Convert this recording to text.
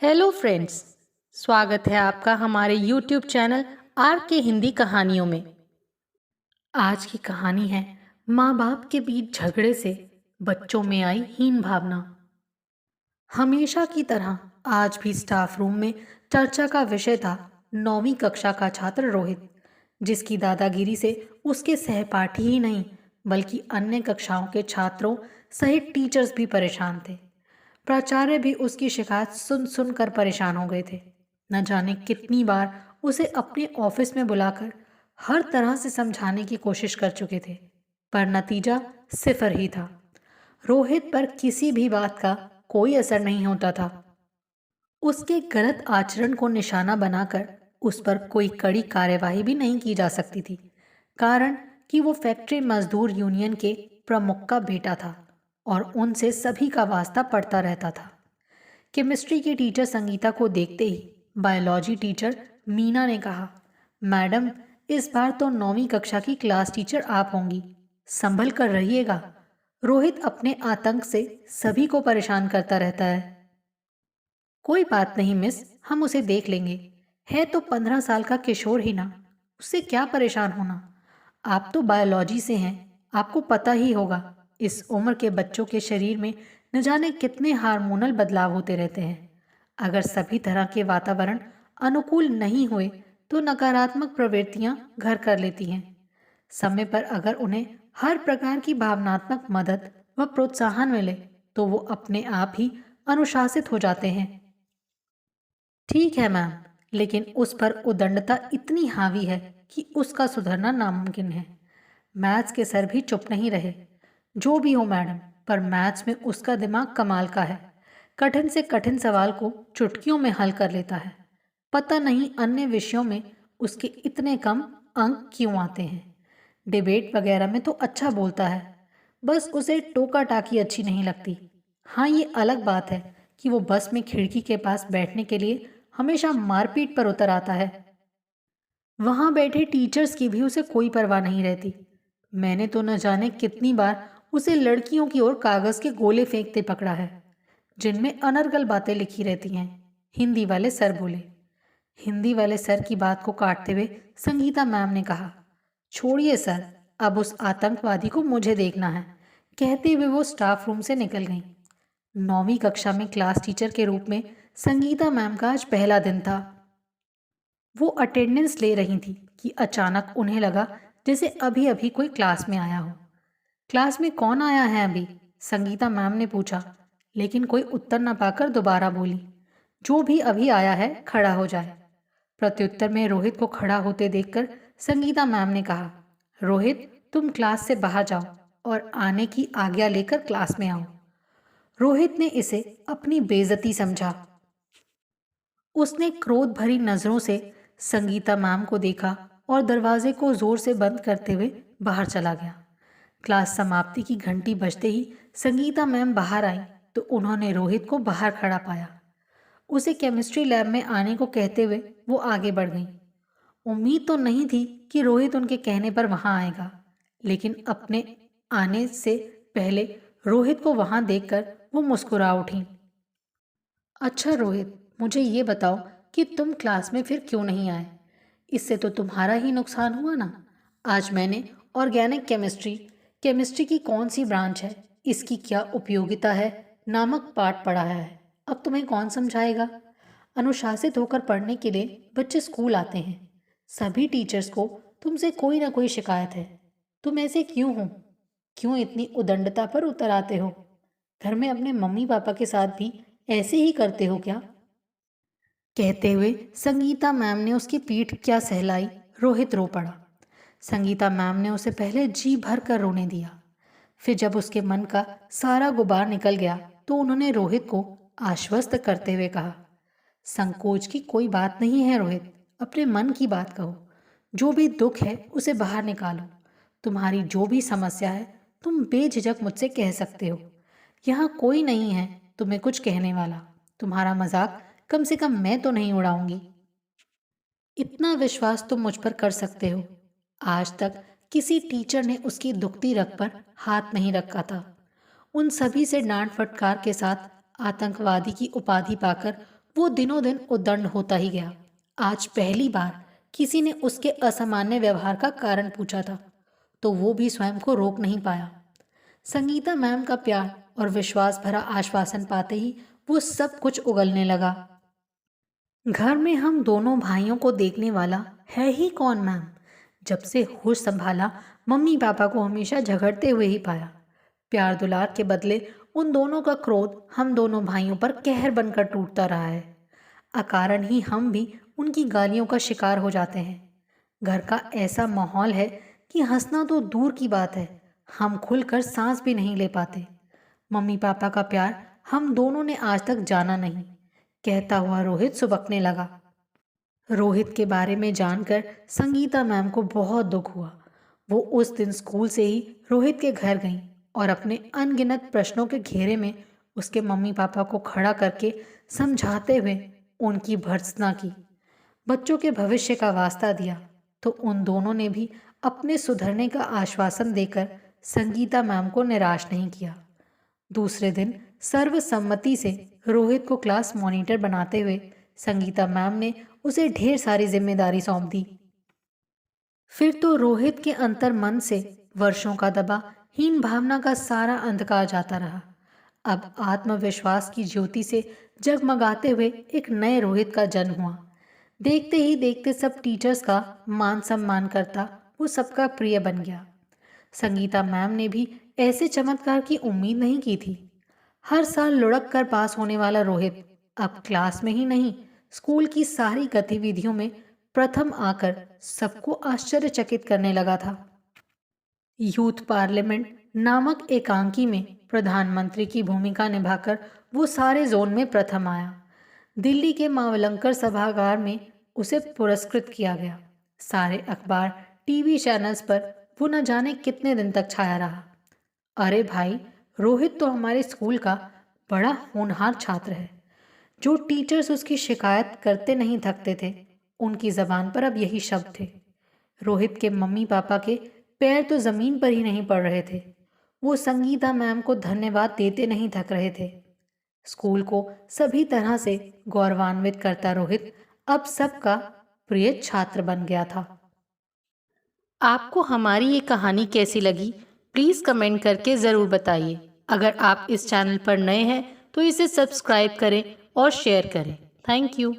Hello friends. स्वागत है आपका हमारे यूट्यूब चैनल आर के हिंदी कहानियों में। आज की कहानी है माँ बाप के बीच झगड़े से बच्चों में आई हीन भावना। हमेशा की तरह आज भी स्टाफ रूम में चर्चा का विषय था 9वीं कक्षा का छात्र रोहित, जिसकी दादागिरी से उसके सहपाठी ही नहीं बल्कि अन्य कक्षाओं के छात्रों सहित टीचर्स भी परेशान थे। प्राचार्य भी उसकी शिकायत सुन सुनकर परेशान हो गए थे। न जाने कितनी बार उसे अपने ऑफिस में बुलाकर हर तरह से समझाने की कोशिश कर चुके थे, पर नतीजा सिफर ही था। रोहित पर किसी भी बात का कोई असर नहीं होता था। उसके गलत आचरण को निशाना बनाकर उस पर कोई कड़ी कार्यवाही भी नहीं की जा सकती थी, कारण कि वो फैक्ट्री मजदूर यूनियन के प्रमुख का बेटा था और उनसे सभी का वास्ता पड़ता रहता था। केमिस्ट्री की टीचर संगीता को देखते ही बायोलॉजी टीचर मीना ने कहा, मैडम, इस बार तो 9वीं कक्षा की क्लास टीचर आप होंगी, संभल कर रहिएगा। रोहित अपने आतंक से सभी को परेशान करता रहता है। कोई बात नहीं मिस, हम उसे देख लेंगे। है तो 15 साल का किशोर ही ना, उससे क्या परेशान होना। आप तो बायोलॉजी से हैं, आपको पता ही होगा इस उम्र के बच्चों के शरीर में न जाने कितने हार्मोनल बदलाव होते रहते हैं। अगर सभी तरह के वातावरण अनुकूल नहीं हुए तो नकारात्मक प्रवृत्तियां घर कर लेती हैं। समय पर अगर उन्हें हर प्रकार की भावनात्मक मदद व प्रोत्साहन मिले तो वो अपने आप ही अनुशासित हो जाते हैं। ठीक है मैम, लेकिन उस पर उदंडता इतनी हावी है कि उसका सुधरना नामुमकिन है। मैथ्स के सर भी चुप नहीं रहे। जो भी हो मैडम, पर मैथ्स में उसका दिमाग कमाल का है। कठिन से कठिन सवाल को चुटकियों में हल कर लेता है। पता नहीं अन्य विषयों में उसके इतने कम अंक क्यों आते हैं। डिबेट वगैरह में तो अच्छा बोलता है, बस उसे टोका टाकी अच्छी नहीं लगती। हाँ, ये अलग बात है कि वो बस में खिड़की के पास बैठने के लिए हमेशा मारपीट पर उतर आता है। वहां बैठे टीचर्स की भी उसे कोई परवाह नहीं रहती। मैंने तो न जाने कितनी बार उसे लड़कियों की ओर कागज के गोले फेंकते पकड़ा है, जिनमें अनर्गल बातें लिखी रहती हैं। हिंदी वाले सर बोले। हिंदी वाले सर की बात को काटते हुए संगीता मैम ने कहा, छोड़िए सर, अब उस आतंकवादी को मुझे देखना है। कहते हुए वो स्टाफ रूम से निकल गईं। 9वीं कक्षा में क्लास टीचर के रूप में संगीता मैम का आज पहला दिन था। वो अटेंडेंस ले रही थी कि अचानक उन्हें लगा जैसे अभी अभी कोई क्लास में आया हो। क्लास में कौन आया है अभी? संगीता मैम ने पूछा, लेकिन कोई उत्तर न पाकर दोबारा बोली, जो भी अभी आया है खड़ा हो जाए। प्रत्युत्तर में रोहित को खड़ा होते देखकर संगीता मैम ने कहा, रोहित, तुम क्लास से बाहर जाओ और आने की आज्ञा लेकर क्लास में आओ। रोहित ने इसे अपनी बेइज्जती समझा। उसने क्रोध भरी नजरों से संगीता मैम को देखा और दरवाजे को जोर से बंद करते हुए बाहर चला गया। क्लास समाप्ति की घंटी बजते ही संगीता मैम बाहर आई तो उन्होंने रोहित को बाहर खड़ा पाया। उसे केमिस्ट्री लैब में आने को कहते हुए वो आगे बढ़ गई। उम्मीद तो नहीं थी कि रोहित उनके कहने पर वहां आएगा, लेकिन अपने आने से पहले रोहित को वहां देखकर वो मुस्कुरा उठी। अच्छा रोहित, मुझे ये बताओ कि तुम क्लास में फिर क्यों नहीं आए? इससे तो तुम्हारा ही नुकसान हुआ ना। आज मैंने ऑर्गेनिक केमिस्ट्री, केमिस्ट्री की कौन सी ब्रांच है, इसकी क्या उपयोगिता है नामक पाठ पढ़ाया है। अब तुम्हें कौन समझाएगा? अनुशासित होकर पढ़ने के लिए बच्चे स्कूल आते हैं। सभी टीचर्स को तुमसे कोई ना कोई शिकायत है। तुम ऐसे क्यों हो? क्यों इतनी उदंडता पर उतर आते हो? घर में अपने मम्मी पापा के साथ भी ऐसे ही करते हो क्या? कहते हुए संगीता मैम ने उसकी पीठ क्या सहलाई। रोहित रो पड़ा। संगीता मैम ने उसे पहले जी भर कर रोने दिया, फिर जब उसके मन का सारा गुबार निकल गया तो उन्होंने रोहित को आश्वस्त करते हुए कहा, संकोच की कोई बात नहीं है रोहित, अपने मन की बात कहो। जो भी दुख है उसे बाहर निकालो। तुम्हारी जो भी समस्या है तुम बेझिझक मुझसे कह सकते हो। यहाँ कोई नहीं है तुम्हें कुछ कहने वाला। तुम्हारा मजाक कम से कम मैं तो नहीं उड़ाऊंगी। इतना विश्वास तुम मुझ पर कर सकते हो। आज तक किसी टीचर ने उसकी दुखती रग पर हाथ नहीं रखा था। उन सभी से डांट फटकार के साथ आतंकवादी की उपाधि पाकर वो दिनों दिन उद्दंड होता ही गया। आज पहली बार किसी ने उसके असामान्य व्यवहार का कारण पूछा था, तो वो भी स्वयं को रोक नहीं पाया। संगीता मैम का प्यार और विश्वास भरा आश्वासन पाते ही वो सब कुछ उगलने लगा। घर में हम दोनों भाइयों को देखने वाला है ही कौन मैम? जब से होश संभाला, मम्मी पापा को हमेशा झगड़ते हुए ही पाया। प्यार दुलार के बदले उन दोनों का क्रोध हम दोनों भाइयों पर कहर बनकर टूटता रहा है। अकारण ही हम भी उनकी गालियों का शिकार हो जाते हैं। घर का ऐसा माहौल है कि हंसना तो दूर की बात है, हम खुलकर सांस भी नहीं ले पाते। मम्मी पापा का प्यार हम दोनों ने आज तक जाना नहीं, कहता हुआ रोहित सुबकने लगा। रोहित के बारे में जानकर संगीता मैम को बहुत दुख हुआ। वो उस दिन स्कूल से ही रोहित के घर गईं और अपने अनगिनत प्रश्नों के घेरे में उसके मम्मी पापा को खड़ा करके समझाते हुए उनकी भर्त्सना की। बच्चों के भविष्य का वास्ता दिया तो उन दोनों ने भी अपने सुधरने का आश्वासन देकर संगीता मैम को निराश नहीं किया। दूसरे दिन सर्वसम्मति से रोहित को क्लास मॉनिटर बनाते हुए संगीता मैम ने उसे ढेर सारी जिम्मेदारी सौंप दी। फिर तो रोहित के अंतर मन से वर्षों का दबा हीन भावना का सारा अंधकार जाता रहा। अब आत्मविश्वास की ज्योति से जगमगाते हुए एक नए रोहित का जन्म हुआ। देखते ही देखते सब टीचर्स का मान सम्मान करता वो सबका प्रिय बन गया। संगीता मैम ने भी ऐसे चमत्कार की उम्मीद नहीं की थी। हर साल लुढ़क कर पास होने वाला रोहित अब क्लास में ही नहीं, स्कूल की सारी गतिविधियों में प्रथम आकर सबको आश्चर्यचकित करने लगा था। यूथ पार्लियामेंट नामक एकांकी में प्रधानमंत्री की भूमिका निभाकर वो सारे जोन में प्रथम आया। दिल्ली के मावलंकर सभागार में उसे पुरस्कृत किया गया। सारे अखबार, टीवी चैनल्स पर वो न जाने कितने दिन तक छाया रहा। अरे भाई, रोहित तो हमारे स्कूल का बड़ा होनहार छात्र है। जो टीचर्स उसकी शिकायत करते नहीं थकते थे, उनकी जबान पर अब यही शब्द थे। रोहित के मम्मी पापा के पैर तो जमीन पर ही नहीं पड़ रहे थे। वो संगीता मैम को धन्यवाद देते नहीं थक रहे थे। स्कूल को सभी तरह से गौरवान्वित करता रोहित अब सबका प्रिय छात्र बन गया था। आपको हमारी ये कहानी कैसी लगी, प्लीज़ कमेंट करके ज़रूर बताइए। अगर आप इस चैनल पर नए हैं तो इसे सब्सक्राइब करें और शेयर करें। Thank you.